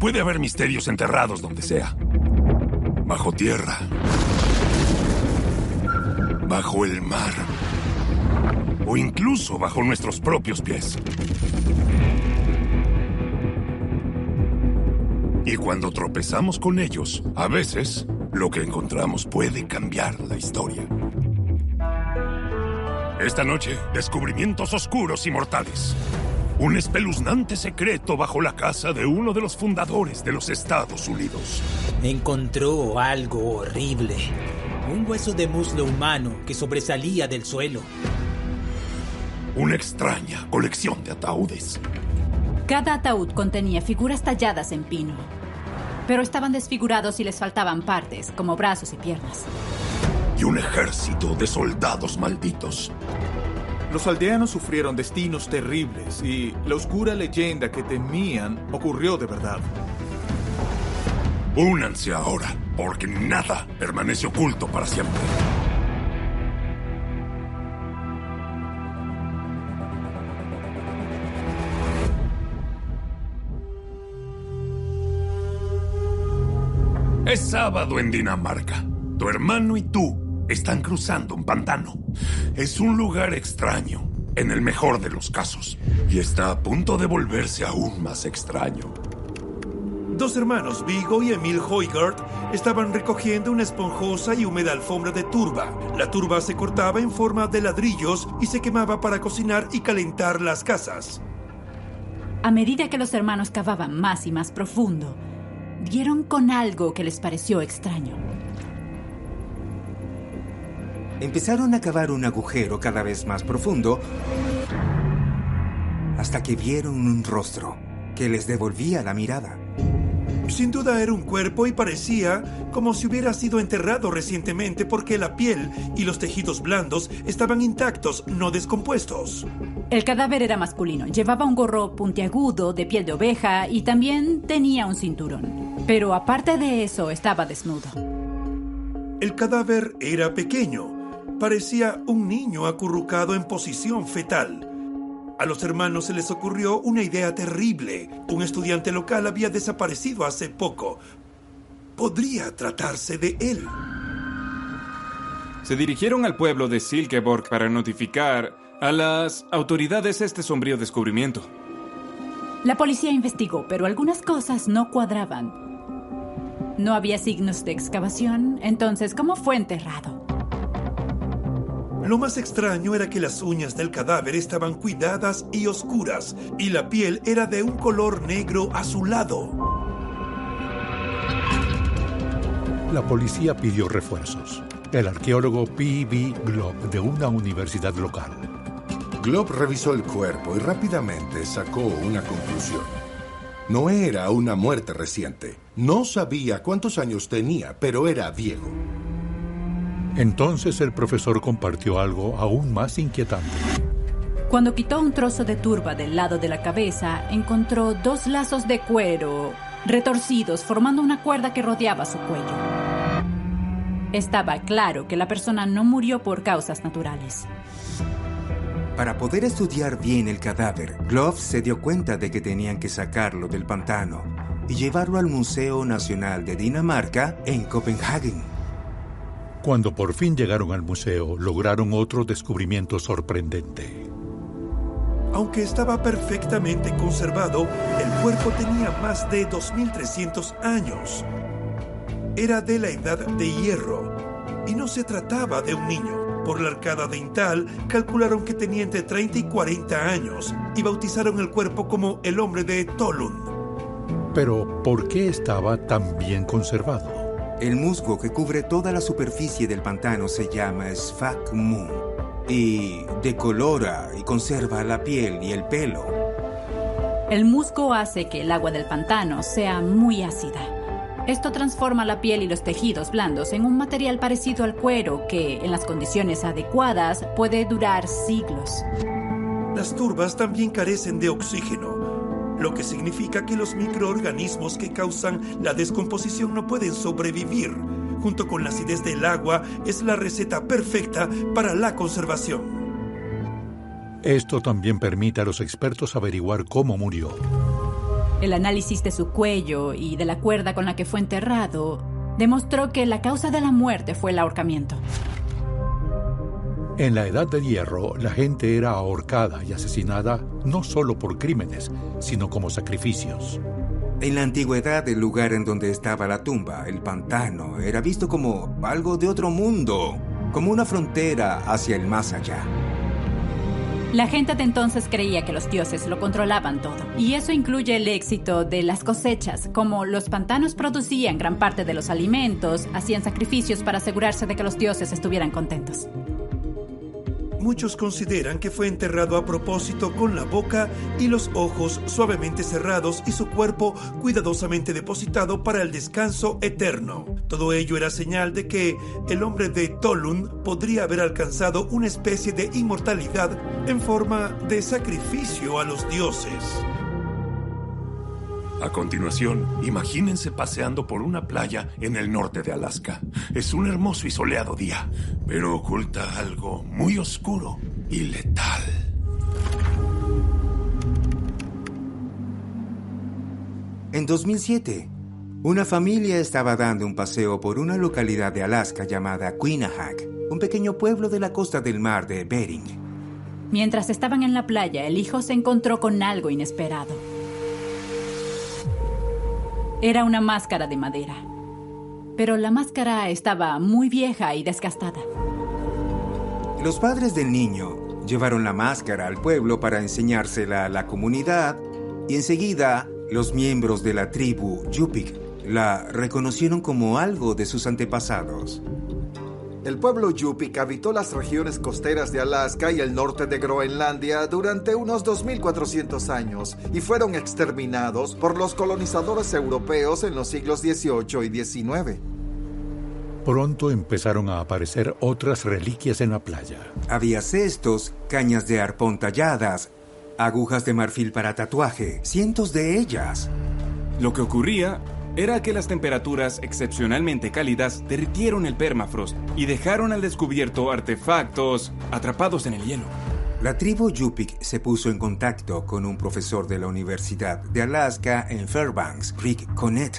Puede haber misterios enterrados donde sea. Bajo tierra. Bajo el mar. O incluso bajo nuestros propios pies. Y cuando tropezamos con ellos, a veces, lo que encontramos puede cambiar la historia. Esta noche, descubrimientos oscuros y mortales. Un espeluznante secreto bajo la casa de uno de los fundadores de los Estados Unidos. Encontró algo horrible. Un hueso de muslo humano que sobresalía del suelo. Una extraña colección de ataúdes. Cada ataúd contenía figuras talladas en pino. Pero estaban desfigurados y les faltaban partes, como brazos y piernas. Y un ejército de soldados malditos. Los aldeanos sufrieron destinos terribles y la oscura leyenda que temían ocurrió de verdad. Únanse ahora, porque nada permanece oculto para siempre. Es sábado en Dinamarca. Tu hermano y tú están cruzando un pantano. Es un lugar extraño, en el mejor de los casos. Y está a punto de volverse aún más extraño. Dos hermanos, Viggo y Emil Højgaard, estaban recogiendo una esponjosa y húmeda alfombra de turba. La turba se cortaba en forma de ladrillos y se quemaba para cocinar y calentar las casas. A medida que los hermanos cavaban más y más profundo, dieron con algo que les pareció extraño. Empezaron a cavar un agujero cada vez más profundo hasta que vieron un rostro que les devolvía la mirada. Sin duda era un cuerpo y parecía como si hubiera sido enterrado recientemente porque la piel y los tejidos blandos estaban intactos, no descompuestos. El cadáver era masculino. Llevaba un gorro puntiagudo de piel de oveja y también tenía un cinturón. Pero aparte de eso, estaba desnudo. El cadáver era pequeño. Parecía un niño acurrucado en posición fetal. A los hermanos se les ocurrió una idea terrible. Un estudiante local había desaparecido hace poco. Podría tratarse de él. Se dirigieron al pueblo de Silkeborg para notificar a las autoridades este sombrío descubrimiento. La policía investigó, pero algunas cosas no cuadraban. No había signos de excavación, entonces, ¿cómo fue enterrado? Lo más extraño era que las uñas del cadáver estaban cuidadas y oscuras, y la piel era de un color negro azulado. La policía pidió refuerzos. El arqueólogo P.B. Glob, de una universidad local. Glob revisó el cuerpo y rápidamente sacó una conclusión. No era una muerte reciente. No sabía cuántos años tenía, pero era viejo. Entonces el profesor compartió algo aún más inquietante. Cuando quitó un trozo de turba del lado de la cabeza, encontró 2 lazos de cuero retorcidos formando una cuerda que rodeaba su cuello. Estaba claro que la persona no murió por causas naturales. Para poder estudiar bien el cadáver, Glob se dio cuenta de que tenían que sacarlo del pantano y llevarlo al Museo Nacional de Dinamarca en Copenhague. Cuando por fin llegaron al museo, lograron otro descubrimiento sorprendente. Aunque estaba perfectamente conservado, el cuerpo tenía más de 2.300 años. Era de la edad de hierro, y no se trataba de un niño. Por la arcada dental, calcularon que tenía entre 30 y 40 años, y bautizaron el cuerpo como el hombre de Tolund. Pero, ¿por qué estaba tan bien conservado? El musgo que cubre toda la superficie del pantano se llama Svagmun y decolora y conserva la piel y el pelo. El musgo hace que el agua del pantano sea muy ácida. Esto transforma la piel y los tejidos blandos en un material parecido al cuero que, en las condiciones adecuadas, puede durar siglos. Las turbas también carecen de oxígeno, lo que significa que los microorganismos que causan la descomposición no pueden sobrevivir. Junto con la acidez del agua, es la receta perfecta para la conservación. Esto también permite a los expertos averiguar cómo murió. El análisis de su cuello y de la cuerda con la que fue enterrado demostró que la causa de la muerte fue el ahorcamiento. En la Edad de Hierro, la gente era ahorcada y asesinada no solo por crímenes, sino como sacrificios. En la antigüedad, el lugar en donde estaba la tumba, el pantano, era visto como algo de otro mundo, como una frontera hacia el más allá. La gente de entonces creía que los dioses lo controlaban todo. Y eso incluye el éxito de las cosechas. Como los pantanos producían gran parte de los alimentos, hacían sacrificios para asegurarse de que los dioses estuvieran contentos. Muchos consideran que fue enterrado a propósito con la boca y los ojos suavemente cerrados y su cuerpo cuidadosamente depositado para el descanso eterno. Todo ello era señal de que el hombre de Tolun podría haber alcanzado una especie de inmortalidad en forma de sacrificio a los dioses. A continuación, imagínense paseando por una playa en el norte de Alaska. Es un hermoso y soleado día, pero oculta algo muy oscuro y letal. En 2007, una familia estaba dando un paseo por una localidad de Alaska llamada Quinnahack, un pequeño pueblo de la costa del mar de Bering. Mientras estaban en la playa, el hijo se encontró con algo inesperado. Era una máscara de madera, pero la máscara estaba muy vieja y desgastada. Los padres del niño llevaron la máscara al pueblo para enseñársela a la comunidad y enseguida los miembros de la tribu Yupik la reconocieron como algo de sus antepasados. El pueblo Yupik habitó las regiones costeras de Alaska y el norte de Groenlandia durante unos 2.400 años y fueron exterminados por los colonizadores europeos en los siglos XVIII y XIX. Pronto empezaron a aparecer otras reliquias en la playa. Había cestos, cañas de arpón talladas, agujas de marfil para tatuaje, cientos de ellas. Lo que ocurría era que las temperaturas excepcionalmente cálidas derritieron el permafrost y dejaron al descubierto artefactos atrapados en el hielo. La tribu Yupik se puso en contacto con un profesor de la Universidad de Alaska en Fairbanks, Rick Connet.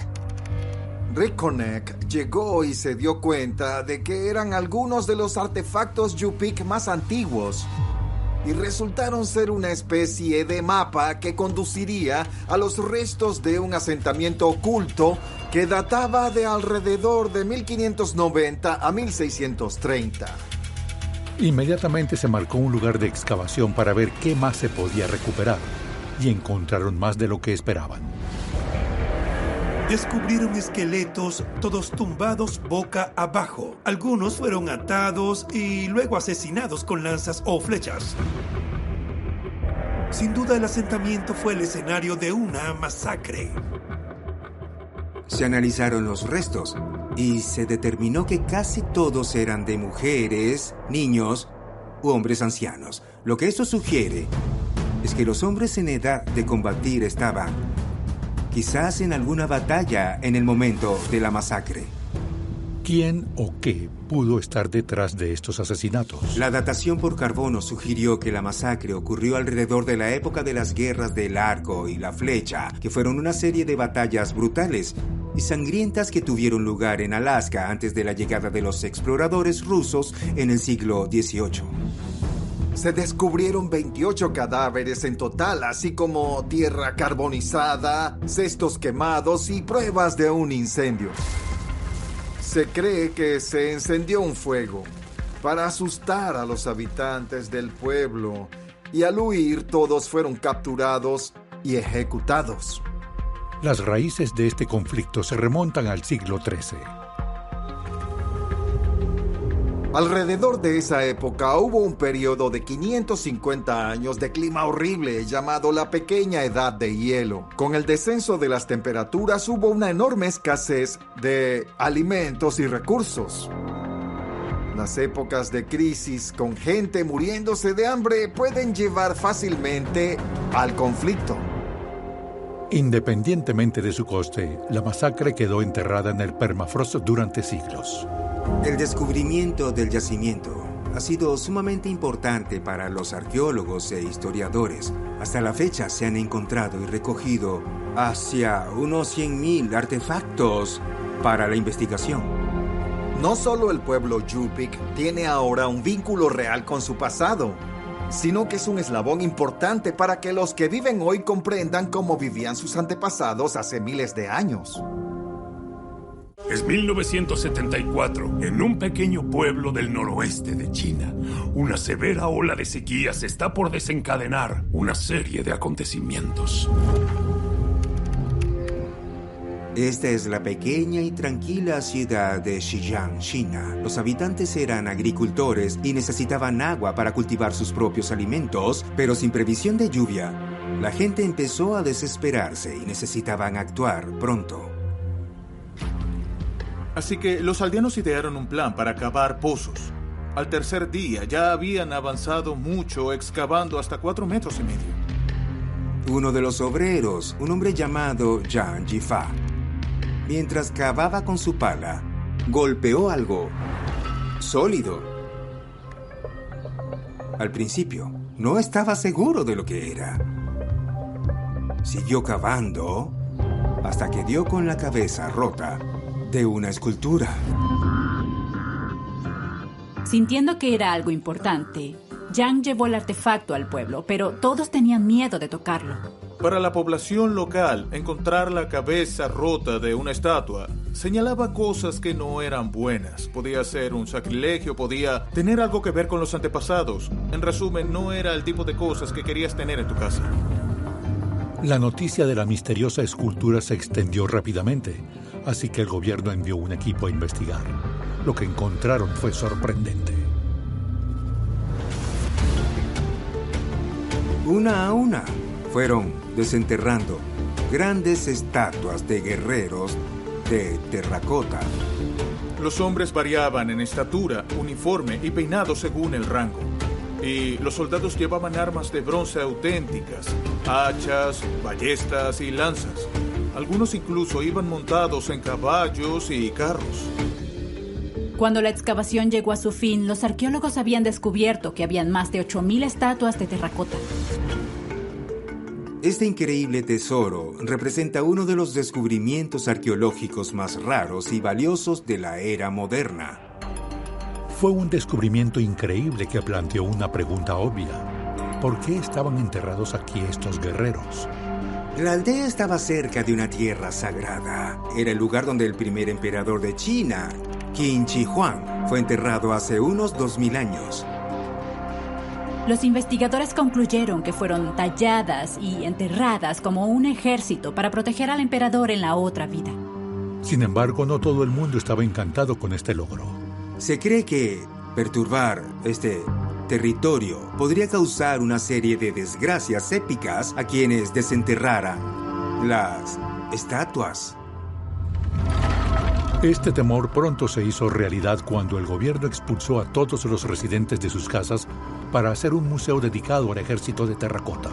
Rick Connet llegó y se dio cuenta de que eran algunos de los artefactos Yupik más antiguos y resultaron ser una especie de mapa que conduciría a los restos de un asentamiento oculto que databa de alrededor de 1590 a 1630. Inmediatamente se marcó un lugar de excavación para ver qué más se podía recuperar, y encontraron más de lo que esperaban. Descubrieron esqueletos, todos tumbados boca abajo. Algunos fueron atados y luego asesinados con lanzas o flechas. Sin duda, el asentamiento fue el escenario de una masacre. Se analizaron los restos y se determinó que casi todos eran de mujeres, niños u hombres ancianos. Lo que esto sugiere es que los hombres en edad de combatir estaban quizás en alguna batalla en el momento de la masacre. ¿Quién o qué pudo estar detrás de estos asesinatos? La datación por carbono sugirió que la masacre ocurrió alrededor de la época de las guerras del arco y la flecha, que fueron una serie de batallas brutales y sangrientas que tuvieron lugar en Alaska antes de la llegada de los exploradores rusos en el siglo XVIII. Se descubrieron 28 cadáveres en total, así como tierra carbonizada, cestos quemados y pruebas de un incendio. Se cree que se encendió un fuego para asustar a los habitantes del pueblo y al huir todos fueron capturados y ejecutados. Las raíces de este conflicto se remontan al siglo XIII. Alrededor de esa época hubo un periodo de 550 años de clima horrible llamado la Pequeña Edad de Hielo. Con el descenso de las temperaturas hubo una enorme escasez de alimentos y recursos. Las épocas de crisis con gente muriéndose de hambre pueden llevar fácilmente al conflicto. Independientemente de su coste, la masacre quedó enterrada en el permafrost durante siglos. El descubrimiento del yacimiento ha sido sumamente importante para los arqueólogos e historiadores. Hasta la fecha se han encontrado y recogido hacia unos 100.000 artefactos para la investigación. No solo el pueblo Yupik tiene ahora un vínculo real con su pasado, sino que es un eslabón importante para que los que viven hoy comprendan cómo vivían sus antepasados hace miles de años. Es 1974, en un pequeño pueblo del noroeste de China. Una severa ola de sequías está por desencadenar una serie de acontecimientos. Esta es la pequeña y tranquila ciudad de Xi'an, China. Los habitantes eran agricultores y necesitaban agua para cultivar sus propios alimentos, pero sin previsión de lluvia. La gente empezó a desesperarse y necesitaban actuar pronto. Así que los aldeanos idearon un plan para cavar pozos. Al tercer día ya habían avanzado mucho, excavando hasta 4,5 metros. Uno de los obreros, un hombre llamado Zhang Jifa, mientras cavaba con su pala, golpeó algo sólido. Al principio, no estaba seguro de lo que era. Siguió cavando hasta que dio con la cabeza rota de una escultura. Sintiendo que era algo importante, Zhang llevó el artefacto al pueblo, pero todos tenían miedo de tocarlo. Para la población local, encontrar la cabeza rota de una estatua señalaba cosas que no eran buenas. Podía ser un sacrilegio, podía tener algo que ver con los antepasados. En resumen, no era el tipo de cosas que querías tener en tu casa. La noticia de la misteriosa escultura se extendió rápidamente, así que el gobierno envió un equipo a investigar. Lo que encontraron fue sorprendente. Una a una fueron desenterrando grandes estatuas de guerreros de terracota. Los hombres variaban en estatura, uniforme y peinado según el rango. Y los soldados llevaban armas de bronce auténticas, hachas, ballestas y lanzas. Algunos incluso iban montados en caballos y carros. Cuando la excavación llegó a su fin, los arqueólogos habían descubierto que habían más de 8,000 estatuas de terracota. Este increíble tesoro representa uno de los descubrimientos arqueológicos más raros y valiosos de la era moderna. Fue un descubrimiento increíble que planteó una pregunta obvia. ¿Por qué estaban enterrados aquí estos guerreros? La aldea estaba cerca de una tierra sagrada. Era el lugar donde el primer emperador de China, Qin Shi Huang, fue enterrado hace unos 2,000 años. Los investigadores concluyeron que fueron talladas y enterradas como un ejército para proteger al emperador en la otra vida. Sin embargo, no todo el mundo estaba encantado con este logro. Se cree que perturbar este territorio podría causar una serie de desgracias épicas a quienes desenterraran las estatuas. Este temor pronto se hizo realidad cuando el gobierno expulsó a todos los residentes de sus casas para hacer un museo dedicado al ejército de terracota.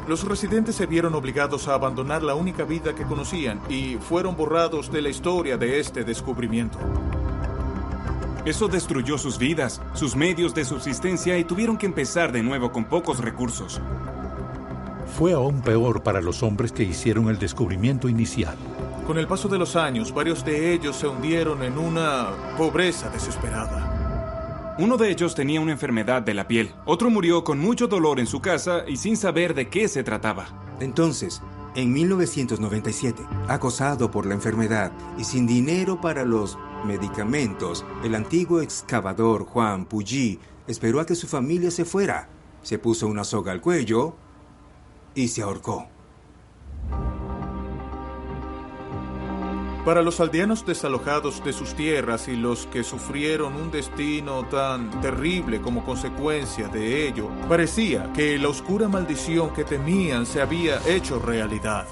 Los residentes se vieron obligados a abandonar la única vida que conocían y fueron borrados de la historia de este descubrimiento. Eso destruyó sus vidas, sus medios de subsistencia y tuvieron que empezar de nuevo con pocos recursos. Fue aún peor para los hombres que hicieron el descubrimiento inicial. Con el paso de los años, varios de ellos se hundieron en una pobreza desesperada. Uno de ellos tenía una enfermedad de la piel. Otro murió con mucho dolor en su casa y sin saber de qué se trataba. Entonces, en 1997, acosado por la enfermedad y sin dinero para los medicamentos, el antiguo excavador Juan Puyi esperó a que su familia se fuera. Se puso una soga al cuello y se ahorcó. Para los aldeanos desalojados de sus tierras y los que sufrieron un destino tan terrible como consecuencia de ello, parecía que la oscura maldición que temían se había hecho realidad.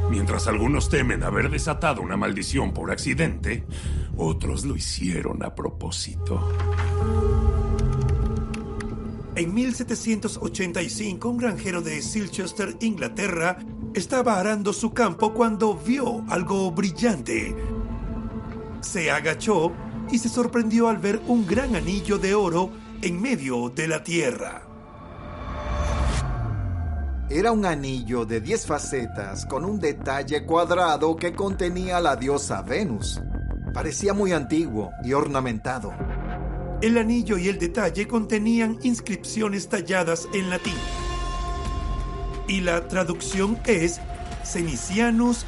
Mientras algunos temen haber desatado una maldición por accidente, otros lo hicieron a propósito. En 1785, un granjero de Silchester, Inglaterra, estaba arando su campo cuando vio algo brillante. Se agachó y se sorprendió al ver un gran anillo de oro en medio de la tierra. Era un anillo de 10 facetas con un detalle cuadrado que contenía a la diosa Venus. Parecía muy antiguo y ornamentado. El anillo y el detalle contenían inscripciones talladas en latín. Y la traducción es: Cenicianus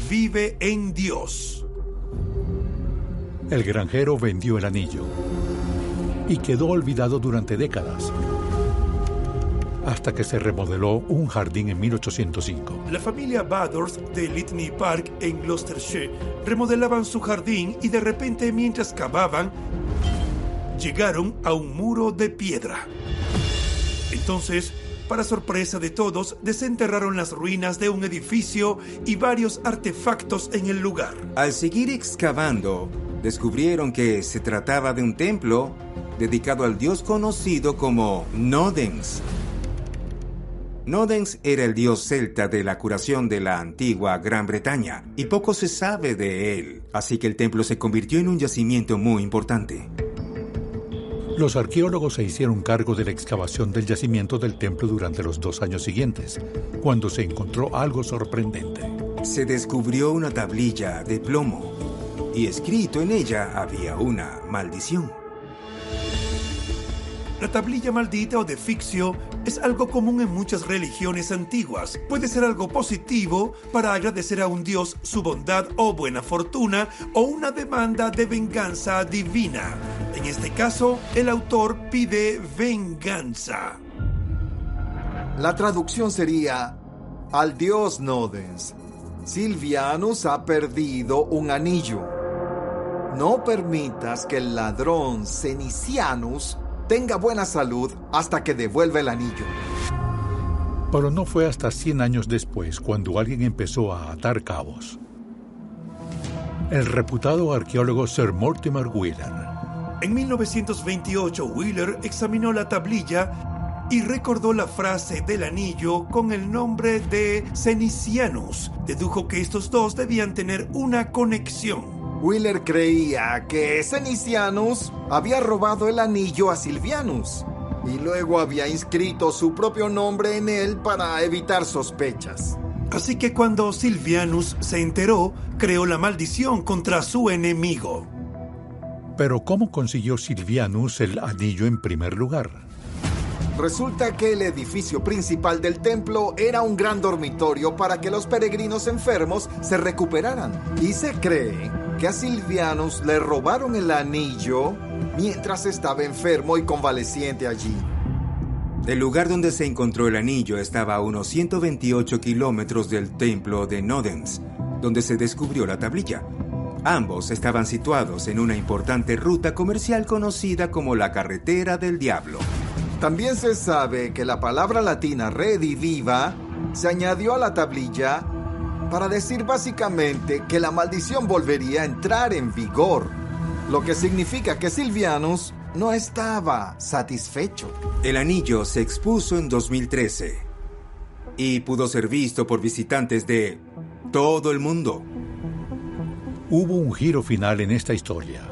vive en Dios. El granjero vendió el anillo y quedó olvidado durante décadas, hasta que se remodeló un jardín en 1805. La familia Badors de Litany Park en Gloucestershire remodelaban su jardín y de repente, mientras cavaban, llegaron a un muro de piedra. Entonces, para sorpresa de todos, desenterraron las ruinas de un edificio y varios artefactos en el lugar. Al seguir excavando, descubrieron que se trataba de un templo dedicado al dios conocido como Nodens. Nodens era el dios celta de la curación de la antigua Gran Bretaña, y poco se sabe de él, así que el templo se convirtió en un yacimiento muy importante. Los arqueólogos se hicieron cargo de la excavación del yacimiento del templo durante los 2 años siguientes, cuando se encontró algo sorprendente. Se descubrió una tablilla de plomo, y escrito en ella había una maldición. La tablilla maldita o defixio es algo común en muchas religiones antiguas. Puede ser algo positivo para agradecer a un dios su bondad o buena fortuna, o una demanda de venganza divina. En este caso, el autor pide venganza. La traducción sería: al dios Nodens, Silvianus ha perdido un anillo. No permitas que el ladrón Cenicianus tenga buena salud hasta que devuelva el anillo. Pero no fue hasta 100 años después cuando alguien empezó a atar cabos. El reputado arqueólogo Sir Mortimer Wheeler. En 1928, Wheeler examinó la tablilla y recordó la frase del anillo con el nombre de Cenicianus. Dedujo que estos dos debían tener una conexión. Wheeler creía que Cenicianus había robado el anillo a Silvianus y luego había inscrito su propio nombre en él para evitar sospechas. Así que cuando Silvianus se enteró, creó la maldición contra su enemigo. Pero ¿cómo consiguió Silvianus el anillo en primer lugar? Resulta que el edificio principal del templo era un gran dormitorio para que los peregrinos enfermos se recuperaran. Y se cree que a Silvianus le robaron el anillo mientras estaba enfermo y convaleciente allí. El lugar donde se encontró el anillo estaba a unos 128 kilómetros del templo de Nodens, donde se descubrió la tablilla. Ambos estaban situados en una importante ruta comercial conocida como la Carretera del Diablo. También se sabe que la palabra latina rediviva se añadió a la tablilla para decir básicamente que la maldición volvería a entrar en vigor, lo que significa que Silvianus no estaba satisfecho. El anillo se expuso en 2013 y pudo ser visto por visitantes de todo el mundo. Hubo un giro final en esta historia.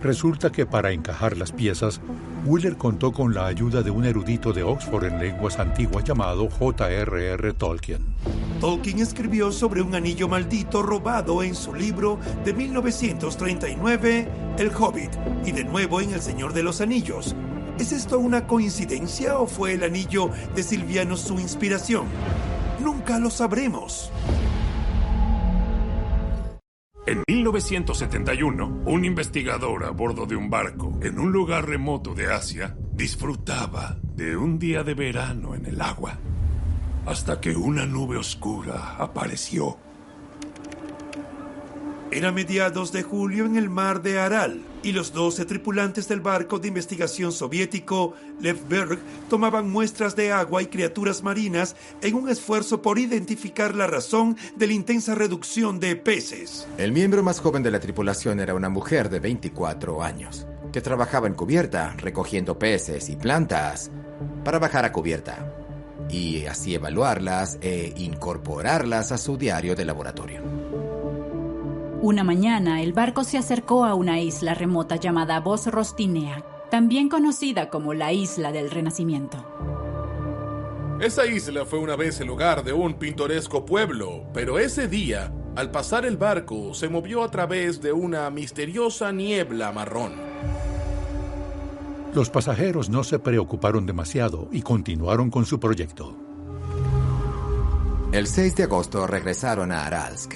Resulta que para encajar las piezas, Wheeler contó con la ayuda de un erudito de Oxford en lenguas antiguas llamado J.R.R. Tolkien. Tolkien escribió sobre un anillo maldito robado en su libro de 1939, El Hobbit, y de nuevo en El Señor de los Anillos. ¿Es esto una coincidencia o fue el anillo de Silvianus su inspiración? Nunca lo sabremos. En 1971, un investigador a bordo de un barco en un lugar remoto de Asia disfrutaba de un día de verano en el agua, hasta que una nube oscura apareció. Era mediados de julio en el mar de Aral, y los 12 tripulantes del barco de investigación soviético Levberg tomaban muestras de agua y criaturas marinas en un esfuerzo por identificar la razón de la intensa reducción de peces. El miembro más joven de la tripulación era una mujer de 24 años, que trabajaba en cubierta, recogiendo peces y plantas para bajar a cubierta, y así evaluarlas e incorporarlas a su diario de laboratorio. Una mañana, el barco se acercó a una isla remota llamada Bos-Rostinea, también conocida como la Isla del Renacimiento. Esa isla fue una vez el hogar de un pintoresco pueblo, pero ese día, al pasar el barco, se movió a través de una misteriosa niebla marrón. Los pasajeros no se preocuparon demasiado y continuaron con su proyecto. El 6 de agosto regresaron a Aralsk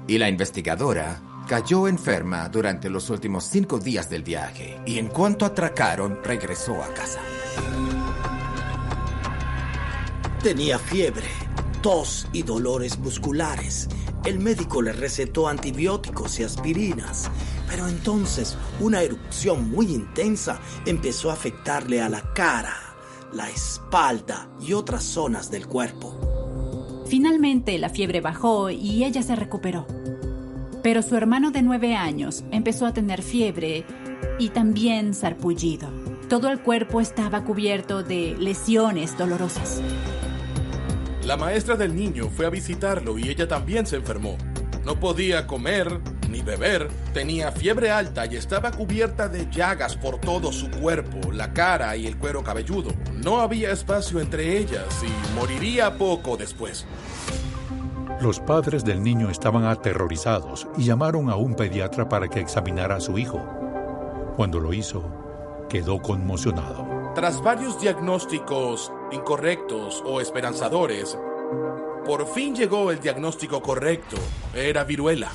y la investigadora cayó enferma durante los últimos 5 días del viaje y en cuanto atracaron, regresó a casa. Tenía fiebre, tos y dolores musculares. El médico le recetó antibióticos y aspirinas, pero entonces una erupción muy intensa empezó a afectarle a la cara, la espalda y otras zonas del cuerpo. Finalmente la fiebre bajó y ella se recuperó. Pero su hermano de 9 años empezó a tener fiebre y también sarpullido. Todo el cuerpo estaba cubierto de lesiones dolorosas. La maestra del niño fue a visitarlo y ella también se enfermó. No podía comer ni beber, tenía fiebre alta y estaba cubierta de llagas por todo su cuerpo, la cara y el cuero cabelludo. No había espacio entre ellas y moriría poco después. Los padres del niño estaban aterrorizados y llamaron a un pediatra para que examinara a su hijo. Cuando lo hizo, quedó conmocionado. Tras varios diagnósticos incorrectos o esperanzadores, por fin llegó el diagnóstico correcto. Era viruela.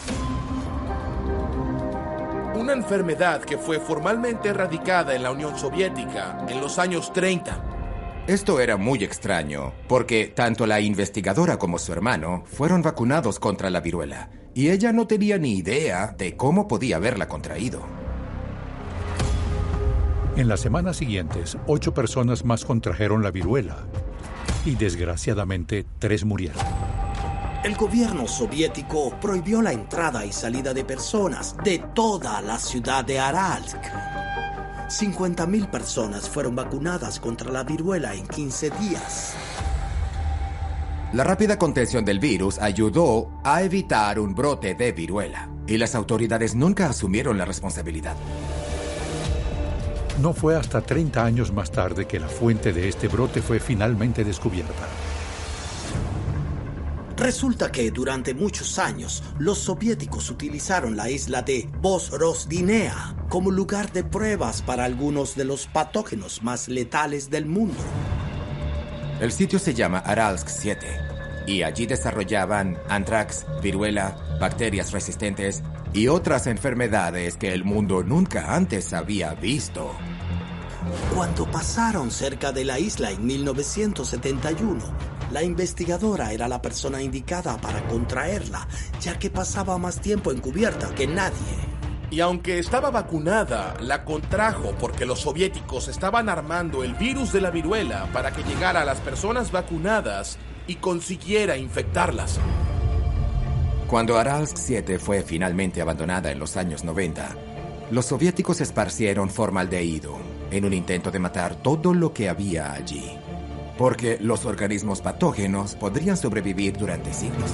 Una enfermedad que fue formalmente erradicada en la Unión Soviética en los años 30. Esto era muy extraño, porque tanto la investigadora como su hermano fueron vacunados contra la viruela, y ella no tenía ni idea de cómo podía haberla contraído. En las semanas siguientes, 8 personas más contrajeron la viruela, y desgraciadamente 3 murieron. El gobierno soviético prohibió la entrada y salida de personas de toda la ciudad de Aralsk. 50.000 personas fueron vacunadas contra la viruela en 15 días. La rápida contención del virus ayudó a evitar un brote de viruela, y las autoridades nunca asumieron la responsabilidad. No fue hasta 30 años más tarde que la fuente de este brote fue finalmente descubierta. Resulta que durante muchos años los soviéticos utilizaron la isla de Bos-Rostinea como lugar de pruebas para algunos de los patógenos más letales del mundo. El sitio se llama Aralsk 7 y allí desarrollaban anthrax, viruela, bacterias resistentes y otras enfermedades que el mundo nunca antes había visto. Cuando pasaron cerca de la isla en 1971, la investigadora era la persona indicada para contraerla, ya que pasaba más tiempo encubierta que nadie. Y aunque estaba vacunada, la contrajo porque los soviéticos estaban armando el virus de la viruela para que llegara a las personas vacunadas y consiguiera infectarlas. Cuando Aralsk 7 fue finalmente abandonada en los años 90, los soviéticos esparcieron formaldehído en un intento de matar todo lo que había allí, porque los organismos patógenos podrían sobrevivir durante siglos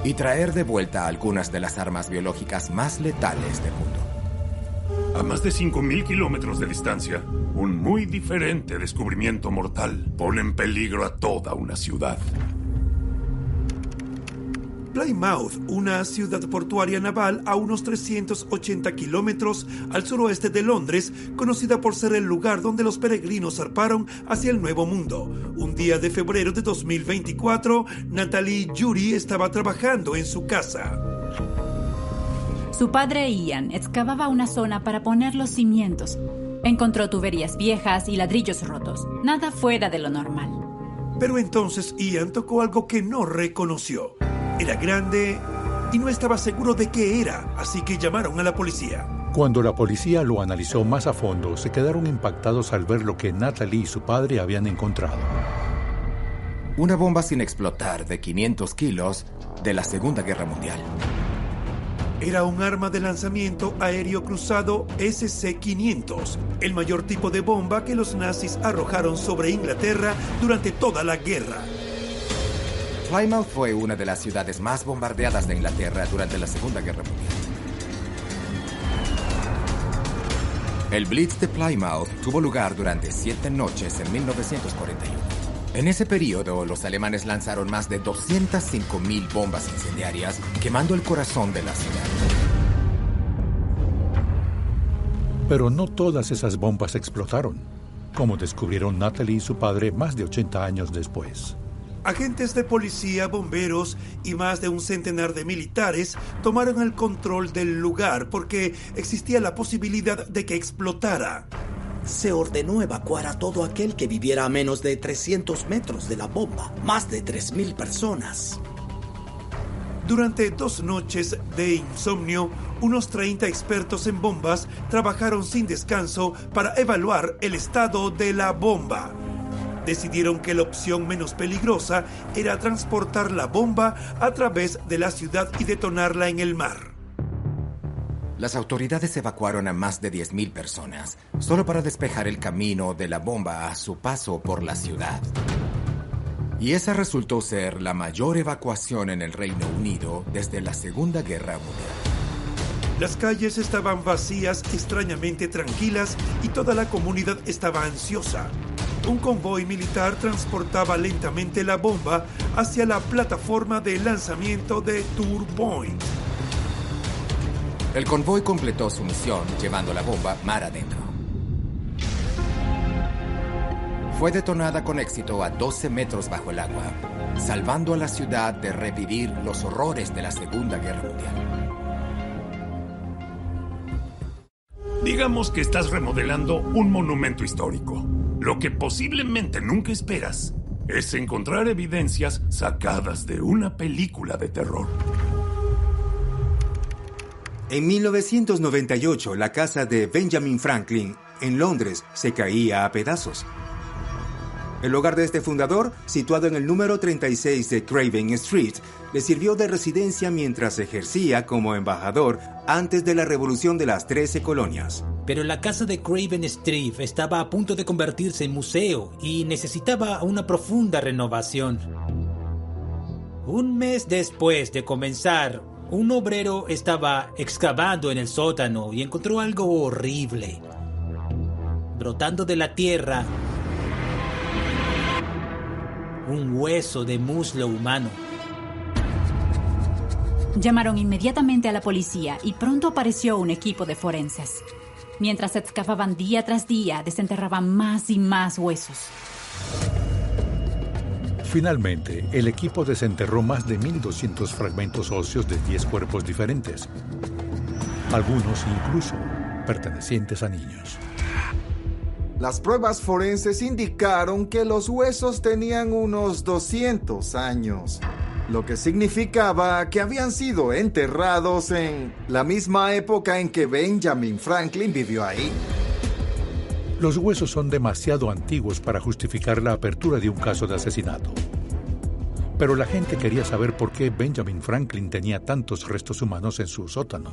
y traer de vuelta algunas de las armas biológicas más letales del mundo. A más de 5.000 kilómetros de distancia, un muy diferente descubrimiento mortal pone en peligro a toda una ciudad. Plymouth, una ciudad portuaria naval a unos 380 kilómetros al suroeste de Londres, conocida por ser el lugar donde los peregrinos zarparon hacia el Nuevo Mundo. Un día de febrero de 2024, Natalie Yuri estaba trabajando en su casa. Su padre Ian excavaba una zona para poner los cimientos. Encontró tuberías viejas y ladrillos rotos, nada fuera de lo normal. Pero entonces Ian tocó algo que no reconoció. Era grande y no estaba seguro de qué era, así que llamaron a la policía. Cuando la policía lo analizó más a fondo, se quedaron impactados al ver lo que Natalie y su padre habían encontrado. Una bomba sin explotar de 500 kilos de la Segunda Guerra Mundial. Era un arma de lanzamiento aéreo cruzado SC-500, el mayor tipo de bomba que los nazis arrojaron sobre Inglaterra durante toda la guerra. Plymouth fue una de las ciudades más bombardeadas de Inglaterra durante la Segunda Guerra Mundial. El Blitz de Plymouth tuvo lugar durante 7 noches en 1941. En ese periodo, los alemanes lanzaron más de 205.000 bombas incendiarias, quemando el corazón de la ciudad. Pero no todas esas bombas explotaron, como descubrieron Natalie y su padre más de 80 años después. Agentes de policía, bomberos y más de un centenar de militares tomaron el control del lugar porque existía la posibilidad de que explotara. Se ordenó evacuar a todo aquel que viviera a menos de 300 metros de la bomba. Más de 3.000 personas. Durante 2 noches de insomnio, unos 30 expertos en bombas trabajaron sin descanso para evaluar el estado de la bomba. Decidieron que la opción menos peligrosa era transportar la bomba a través de la ciudad y detonarla en el mar. Las autoridades evacuaron a más de 10.000 personas, solo para despejar el camino de la bomba a su paso por la ciudad. Y esa resultó ser la mayor evacuación en el Reino Unido desde la Segunda Guerra Mundial. Las calles estaban vacías, extrañamente tranquilas, y toda la comunidad estaba ansiosa. Un convoy militar transportaba lentamente la bomba hacia la plataforma de lanzamiento de Tourpoint. El convoy completó su misión llevando la bomba mar adentro. Fue detonada con éxito a 12 metros bajo el agua, salvando a la ciudad de revivir los horrores de la Segunda Guerra Mundial. Digamos que estás remodelando un monumento histórico. Lo que posiblemente nunca esperas es encontrar evidencias sacadas de una película de terror. En 1998, la casa de Benjamin Franklin, en Londres, se caía a pedazos. El hogar de este fundador, situado en el número 36 de Craven Street, le sirvió de residencia mientras ejercía como embajador antes de la Revolución de las 13 Colonias. Pero la casa de Craven Street estaba a punto de convertirse en museo y necesitaba una profunda renovación. Un mes después de comenzar, un obrero estaba excavando en el sótano y encontró algo horrible. Brotando de la tierra, un hueso de muslo humano. Llamaron inmediatamente a la policía y pronto apareció un equipo de forenses. Mientras excavaban día tras día, desenterraban más y más huesos. Finalmente, el equipo desenterró más de 1.200 fragmentos óseos de 10 cuerpos diferentes, algunos incluso pertenecientes a niños. Las pruebas forenses indicaron que los huesos tenían unos 200 años, lo que significaba que habían sido enterrados en la misma época en que Benjamin Franklin vivió ahí. Los huesos son demasiado antiguos para justificar la apertura de un caso de asesinato. Pero la gente quería saber por qué Benjamin Franklin tenía tantos restos humanos en su sótano.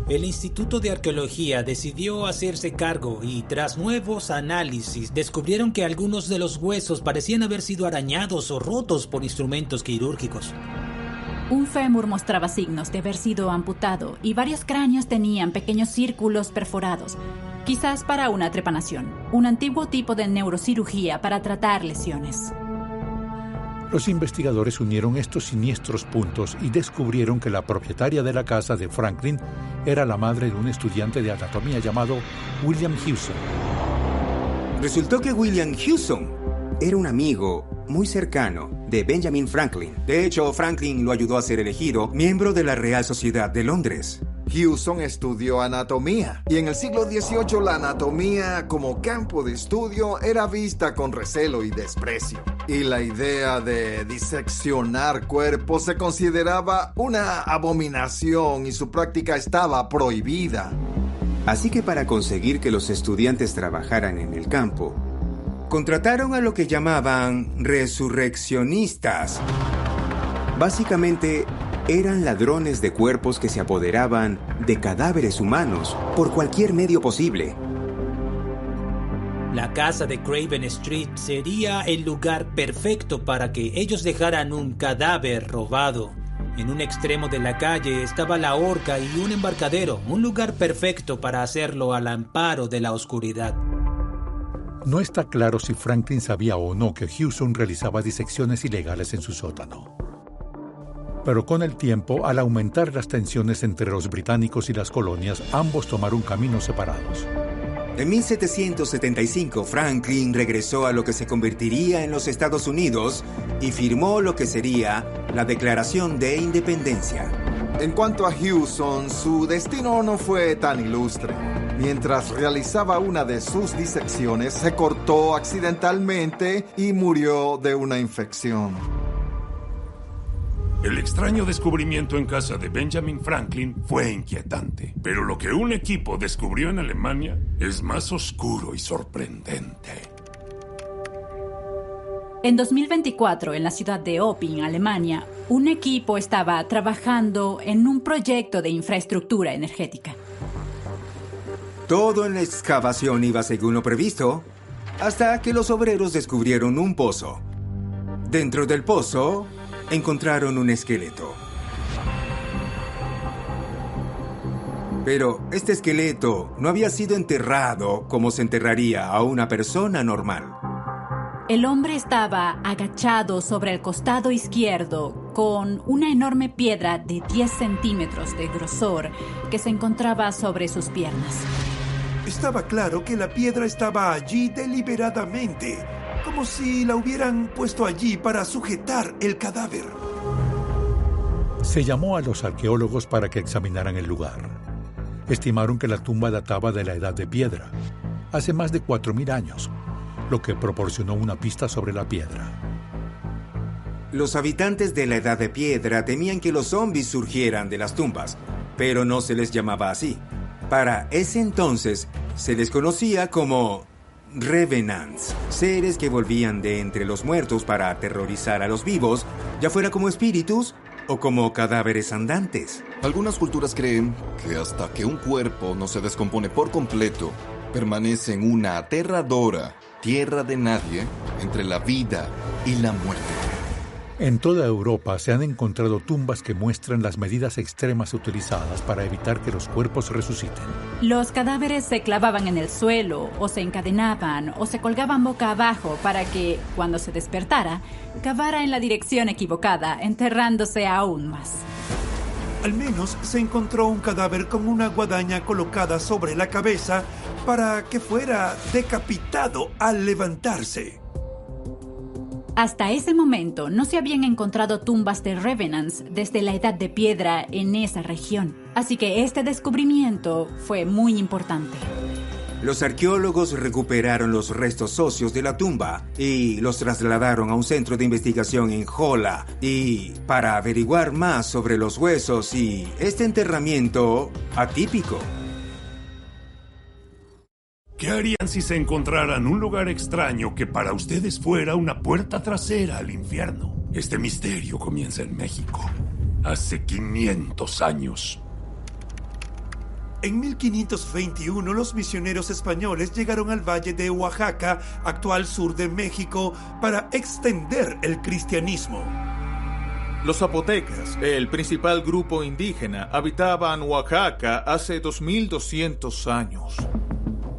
El Instituto de Arqueología decidió hacerse cargo y tras nuevos análisis descubrieron que algunos de los huesos parecían haber sido arañados o rotos por instrumentos quirúrgicos. Un fémur mostraba signos de haber sido amputado y varios cráneos tenían pequeños círculos perforados, quizás para una trepanación, un antiguo tipo de neurocirugía para tratar lesiones. Los investigadores unieron estos siniestros puntos y descubrieron que la propietaria de la casa de Franklin era la madre de un estudiante de anatomía llamado William Hewson. Resultó que William Hewson era un amigo muy cercano de Benjamin Franklin. De hecho, Franklin lo ayudó a ser elegido miembro de la Real Sociedad de Londres. Hewson estudió anatomía y en el siglo XVIII la anatomía como campo de estudio era vista con recelo y desprecio. Y la idea de diseccionar cuerpos se consideraba una abominación y su práctica estaba prohibida. Así que para conseguir que los estudiantes trabajaran en el campo, contrataron a lo que llamaban resurreccionistas. Básicamente, eran ladrones de cuerpos que se apoderaban de cadáveres humanos por cualquier medio posible. La casa de Craven Street sería el lugar perfecto para que ellos dejaran un cadáver robado. En un extremo de la calle estaba la horca y un embarcadero, un lugar perfecto para hacerlo al amparo de la oscuridad. No está claro si Franklin sabía o no que Hewson realizaba disecciones ilegales en su sótano. Pero con el tiempo, al aumentar las tensiones entre los británicos y las colonias, ambos tomaron caminos separados. En 1775, Franklin regresó a lo que se convertiría en los Estados Unidos y firmó lo que sería la Declaración de Independencia. En cuanto a Hewson, su destino no fue tan ilustre. Mientras realizaba una de sus disecciones, se cortó accidentalmente y murió de una infección. El extraño descubrimiento en casa de Benjamin Franklin fue inquietante, pero lo que un equipo descubrió en Alemania es más oscuro y sorprendente. En 2024, en la ciudad de Opping, Alemania, un equipo estaba trabajando en un proyecto de infraestructura energética. Todo en la excavación iba según lo previsto, hasta que los obreros descubrieron un pozo. Dentro del pozo, encontraron un esqueleto. Pero este esqueleto no había sido enterrado como se enterraría a una persona normal. El hombre estaba agachado sobre el costado izquierdo con una enorme piedra de 10 centímetros de grosor que se encontraba sobre sus piernas. Estaba claro que la piedra estaba allí deliberadamente, como si la hubieran puesto allí para sujetar el cadáver. Se llamó a los arqueólogos para que examinaran el lugar. Estimaron que la tumba databa de la Edad de Piedra, hace más de 4.000 años, lo que proporcionó una pista sobre la piedra. Los habitantes de la Edad de Piedra temían que los zombies surgieran de las tumbas, pero no se les llamaba así. Para ese entonces, se les conocía como Revenants, seres que volvían de entre los muertos para aterrorizar a los vivos, ya fuera como espíritus o como cadáveres andantes. Algunas culturas creen que hasta que un cuerpo no se descompone por completo, permanece en una aterradora tierra de nadie entre la vida y la muerte. En toda Europa se han encontrado tumbas que muestran las medidas extremas utilizadas para evitar que los cuerpos resuciten. Los cadáveres se clavaban en el suelo, o se encadenaban, o se colgaban boca abajo para que, cuando se despertara, cavara en la dirección equivocada, enterrándose aún más. Al menos se encontró un cadáver con una guadaña colocada sobre la cabeza para que fuera decapitado al levantarse. Hasta ese momento no se habían encontrado tumbas de Revenants desde la Edad de Piedra en esa región, así que este descubrimiento fue muy importante. Los arqueólogos recuperaron los restos óseos de la tumba y los trasladaron a un centro de investigación en Jola y para averiguar más sobre los huesos y este enterramiento atípico. ¿Qué harían si se encontraran un lugar extraño que para ustedes fuera una puerta trasera al infierno? Este misterio comienza en México, hace 500 años. En 1521, los misioneros españoles llegaron al valle de Oaxaca, actual sur de México, para extender el cristianismo. Los zapotecas, el principal grupo indígena, habitaban Oaxaca hace 2200 años.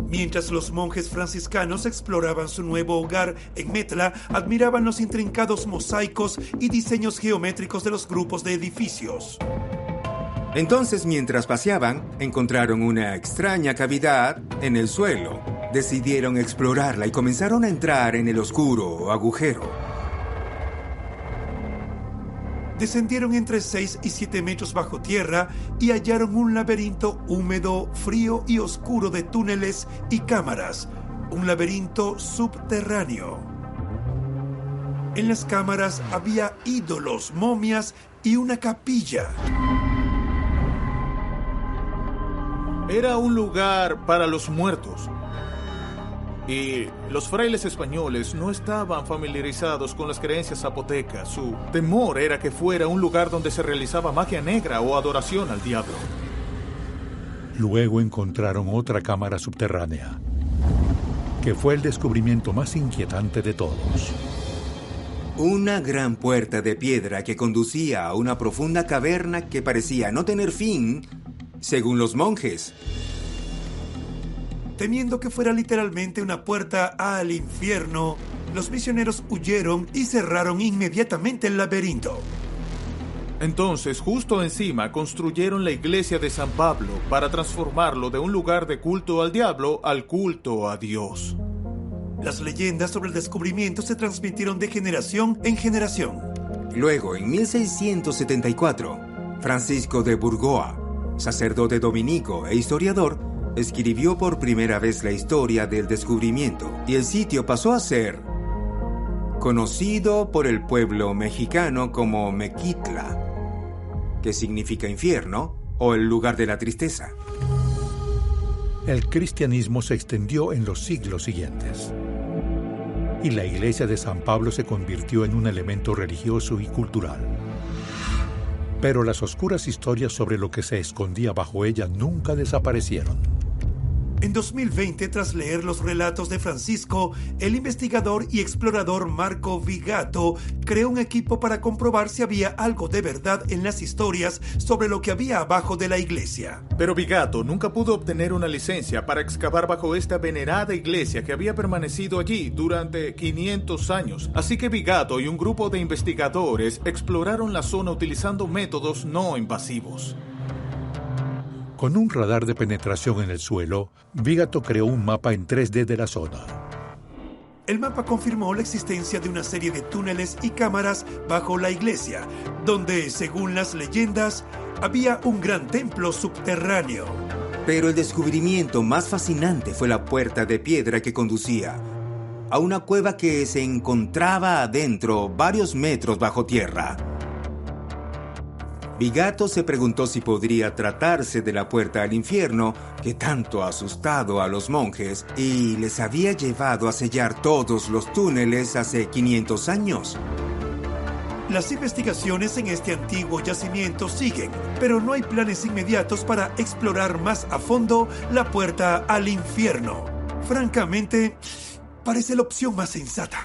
Mientras los monjes franciscanos exploraban su nuevo hogar en Metla, admiraban los intrincados mosaicos y diseños geométricos de los grupos de edificios. Entonces, mientras paseaban, encontraron una extraña cavidad en el suelo. Decidieron explorarla y comenzaron a entrar en el oscuro agujero. Descendieron entre 6 y 7 metros bajo tierra y hallaron un laberinto húmedo, frío y oscuro de túneles y cámaras. Un laberinto subterráneo. En las cámaras había ídolos, momias y una capilla. Era un lugar para los muertos. Y los frailes españoles no estaban familiarizados con las creencias zapotecas. Su temor era que fuera un lugar donde se realizaba magia negra o adoración al diablo. Luego encontraron otra cámara subterránea. que fue el descubrimiento más inquietante de todos. Una gran puerta de piedra que conducía a una profunda caverna que parecía no tener fin, según los monjes. Temiendo que fuera literalmente una puerta al infierno, los misioneros huyeron y cerraron inmediatamente el laberinto. Entonces, justo encima, construyeron la iglesia de San Pablo para transformarlo de un lugar de culto al diablo al culto a Dios. Las leyendas sobre el descubrimiento se transmitieron de generación en generación. Luego, en 1674, Francisco de Burgoa, sacerdote dominico e historiador, escribió por primera vez la historia del descubrimiento y el sitio pasó a ser conocido por el pueblo mexicano como Mequitla, que significa infierno o el lugar de la tristeza. El cristianismo se extendió en los siglos siguientes y la iglesia de San Pablo se convirtió en un elemento religioso y cultural. Pero las oscuras historias sobre lo que se escondía bajo ella nunca desaparecieron. En 2020, tras leer los relatos de Francisco, el investigador y explorador Marco Vigato creó un equipo para comprobar si había algo de verdad en las historias sobre lo que había abajo de la iglesia. Pero Vigato nunca pudo obtener una licencia para excavar bajo esta venerada iglesia que había permanecido allí durante 500 años. Así que Vigato y un grupo de investigadores exploraron la zona utilizando métodos no invasivos. Con un radar de penetración en el suelo, Vigato creó un mapa en 3D de la zona. El mapa confirmó la existencia de una serie de túneles y cámaras bajo la iglesia, donde, según las leyendas, había un gran templo subterráneo. Pero el descubrimiento más fascinante fue la puerta de piedra que conducía a una cueva que se encontraba adentro, varios metros bajo tierra. Vigato se preguntó si podría tratarse de la puerta al infierno que tanto ha asustado a los monjes y les había llevado a sellar todos los túneles hace 500 años. Las investigaciones en este antiguo yacimiento siguen, pero no hay planes inmediatos para explorar más a fondo la puerta al infierno. Francamente, parece la opción más sensata.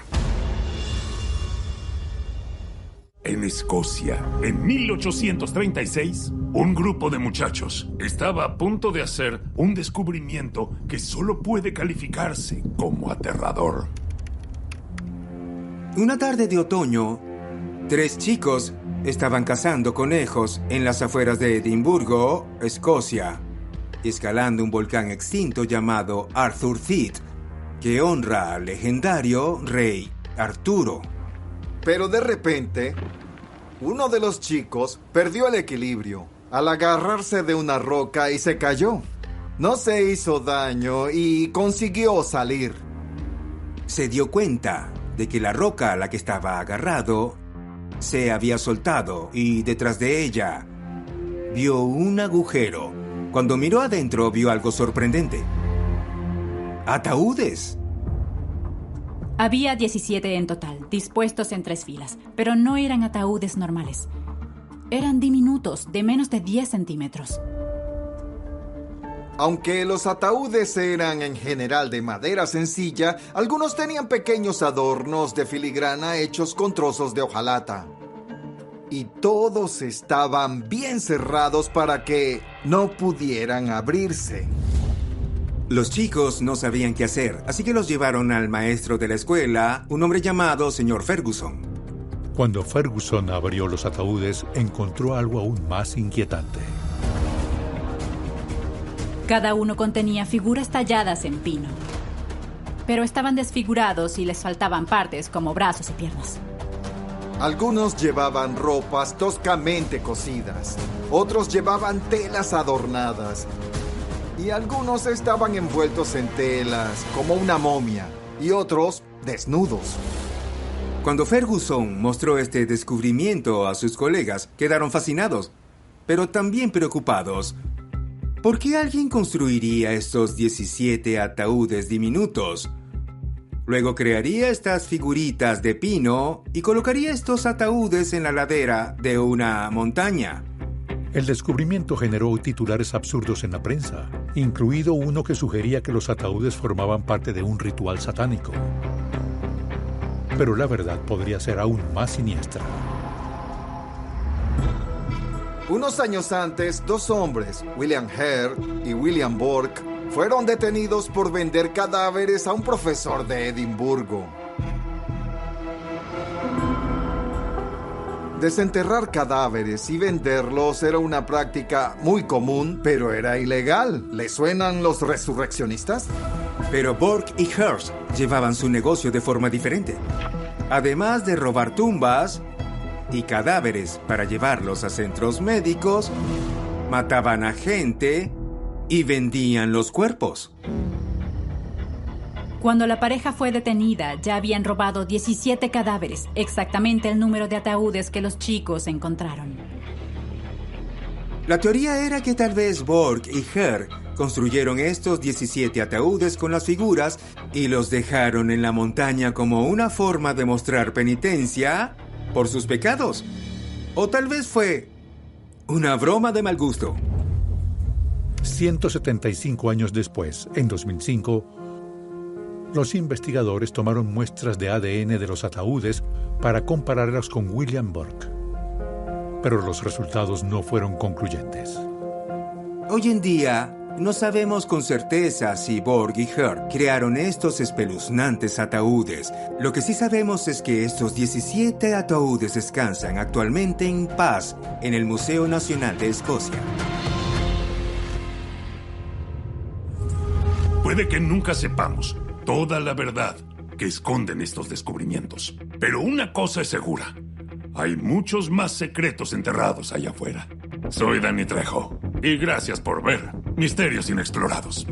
En Escocia, en 1836, un grupo de muchachos estaba a punto de hacer un descubrimiento que solo puede calificarse como aterrador. Una tarde de otoño, 3 chicos estaban cazando conejos en las afueras de Edimburgo, Escocia, escalando un volcán extinto llamado Arthur Theat, que honra al legendario rey Arturo. Pero de repente, uno de los chicos perdió el equilibrio al agarrarse de una roca y se cayó. No se hizo daño y consiguió salir. Se dio cuenta de que la roca a la que estaba agarrado se había soltado y detrás de ella vio un agujero. Cuando miró adentro vio algo sorprendente. ¡Ataúdes! Había 17 en total, dispuestos en 3 filas, pero no eran ataúdes normales. Eran diminutos, de menos de 10 centímetros. Aunque los ataúdes eran en general de madera sencilla, algunos tenían pequeños adornos de filigrana hechos con trozos de hojalata. Y todos estaban bien cerrados para que no pudieran abrirse. Los chicos no sabían qué hacer, así que los llevaron al maestro de la escuela, un hombre llamado señor Ferguson. Cuando Ferguson abrió los ataúdes, encontró algo aún más inquietante. Cada uno contenía figuras talladas en pino, pero estaban desfigurados y les faltaban partes como brazos y piernas. Algunos llevaban ropas toscamente cosidas, otros llevaban telas adornadas, y algunos estaban envueltos en telas, como una momia, y otros desnudos. Cuando Ferguson mostró este descubrimiento a sus colegas, quedaron fascinados, pero también preocupados. ¿Por qué alguien construiría estos 17 ataúdes diminutos? Luego crearía estas figuritas de pino y colocaría estos ataúdes en la ladera de una montaña. El descubrimiento generó titulares absurdos en la prensa, incluido uno que sugería que los ataúdes formaban parte de un ritual satánico. Pero la verdad podría ser aún más siniestra. Unos años antes, dos hombres, William Hare y William Burke, fueron detenidos por vender cadáveres a un profesor de Edimburgo. Desenterrar cadáveres y venderlos era una práctica muy común, pero era ilegal. ¿Le suenan los resurreccionistas? Pero Burke y Hearst llevaban su negocio de forma diferente. Además de robar tumbas y cadáveres para llevarlos a centros médicos, mataban a gente y vendían los cuerpos. Cuando la pareja fue detenida, ya habían robado 17 cadáveres, exactamente el número de ataúdes que los chicos encontraron. La teoría era que tal vez Burke y Hare construyeron estos 17 ataúdes con las figuras y los dejaron en la montaña como una forma de mostrar penitencia por sus pecados. O tal vez fue una broma de mal gusto. 175 años después, en 2005, los investigadores tomaron muestras de ADN de los ataúdes para compararlas con William Burke. Pero los resultados no fueron concluyentes. Hoy en día, no sabemos con certeza si Burke y Hare crearon estos espeluznantes ataúdes. Lo que sí sabemos es que estos 17 ataúdes descansan actualmente en paz en el Museo Nacional de Escocia. Puede que nunca sepamos toda la verdad que esconden estos descubrimientos. Pero una cosa es segura. Hay muchos más secretos enterrados allá afuera. Soy Danny Trejo y gracias por ver Misterios Inexplorados.